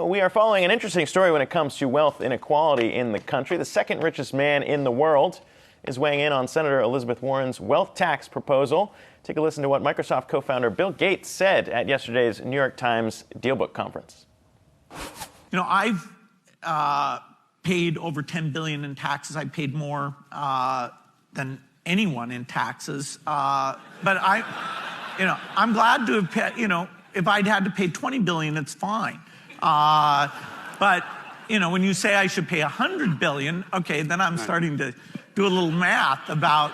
We are following an interesting story when it comes to wealth inequality in the country. The second richest man in the world is weighing in on Senator Elizabeth Warren's wealth tax proposal. Take a listen to what Microsoft co-founder Bill Gates said at yesterday's New York Times Dealbook conference. You know, I've paid over $10 billion in taxes. I paid more than anyone in taxes. But I'm glad to have paid, if I'd had to pay $20 billion, it's fine. But, when you say I should pay $100 billion, okay, then I'm starting to do a little math about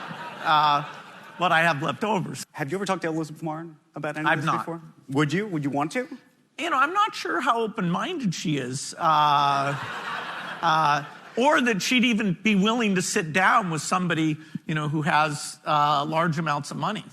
what I have left over. Have you ever talked to Elizabeth Warren about any of this before? I've not. Would you? Would you want to? I'm not sure how open-minded she is. Or that she'd even be willing to sit down with somebody, who has large amounts of money.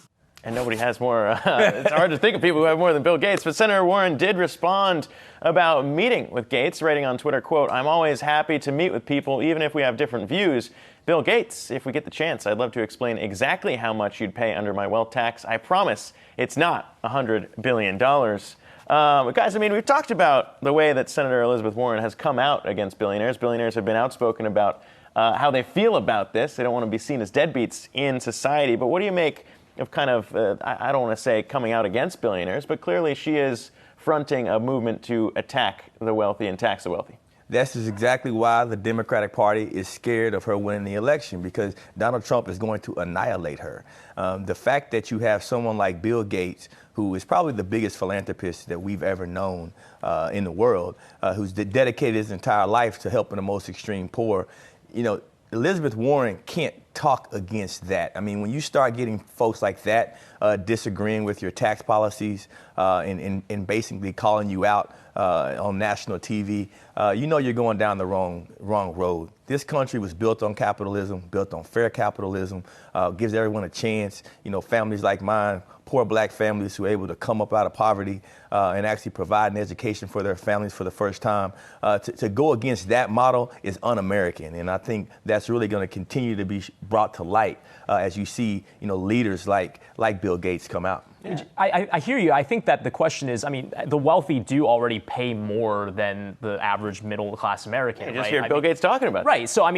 And nobody has more. It's hard to think of people who have more than Bill Gates. But Senator Warren did respond about meeting with Gates, writing on Twitter, quote, "I'm always happy to meet with people, even if we have different views. Bill Gates, if we get the chance, I'd love to explain exactly how much you'd pay under my wealth tax. I promise it's not $100 billion. Guys, we've talked about the way that Senator Elizabeth Warren has come out against billionaires. Billionaires have been outspoken about how they feel about this. They don't want to be seen as deadbeats in society. But what do you make of I don't want to say coming out against billionaires, but clearly she is fronting a movement to attack the wealthy and tax the wealthy? This is exactly why the Democratic Party is scared of her winning the election, because Donald Trump is going to annihilate her. The fact that you have someone like Bill Gates, who is probably the biggest philanthropist that we've ever known in the world, who's dedicated his entire life to helping the most extreme poor, Elizabeth Warren can't talk against that. When you start getting folks like that disagreeing with your tax policies and basically calling you out on national TV, you're going down the wrong road. This country was built on capitalism, built on fair capitalism, gives everyone a chance. Families like mine, poor black families who are able to come up out of poverty and actually provide an education for their families for the first time. To go against that model is un-American, and I think that's really going to continue to be brought to light as you see, leaders like Bill Gates come out. Yeah. I hear you. I think that the question is, the wealthy do already pay more than the average middle-class American. You just hear Bill Gates talking about that. Right. So,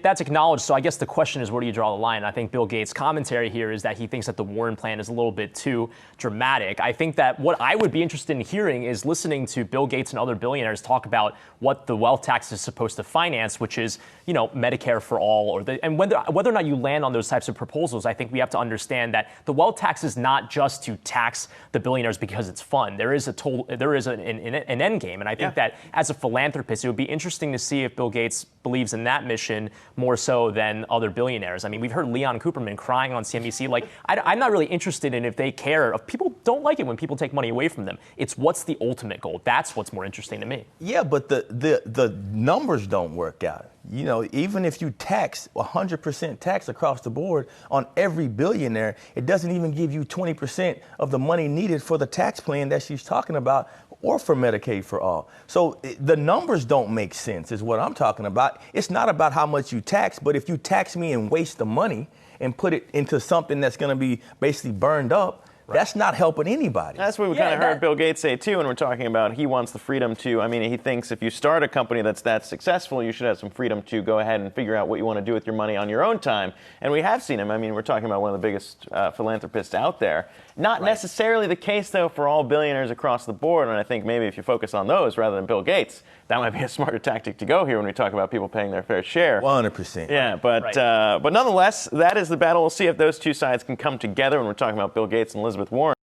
that's acknowledged. So I guess the question is, where do you draw the line? I think Bill Gates' commentary here is that he thinks that the Warren plan is a little bit too dramatic. I think that what I would be interested in hearing is listening to Bill Gates and other billionaires talk about what the wealth tax is supposed to finance, which is, Medicare for all, and whether or not you land on those types of proposals. I think we have to understand that the wealth tax is not just to tax the billionaires because it's fun. There is an end game, and I think that as a philanthropist, it would be interesting to see if Bill Gates believes in that mission more so than other billionaires. We've heard Leon Cooperman crying on CNBC. I'm not really interested in if they care. People don't like it when people take money away from them. It's what's the ultimate goal. That's what's more interesting to me. Yeah, but the numbers don't work out. Even if you tax 100% tax across the board on every billionaire, it doesn't even give you 20% of the money needed for the tax plan that she's talking about or for Medicaid for all. So the numbers don't make sense is what I'm talking about. It's not about how much you tax, but if you tax me and waste the money and put it into something that's going to be basically burned up, that's not helping anybody. That's what we kind of heard Bill Gates say, too, when we're talking about he wants the freedom to, he thinks if you start a company that's that successful, you should have some freedom to go ahead and figure out what you want to do with your money on your own time. And we have seen him. We're talking about one of the biggest philanthropists out there. Not necessarily the case, though, for all billionaires across the board. And I think maybe if you focus on those rather than Bill Gates, that might be a smarter tactic to go here when we talk about people paying their fair share. 100%. Yeah, but nonetheless, that is the battle. We'll see if those two sides can come together when we're talking about Bill Gates and Elizabeth Warren.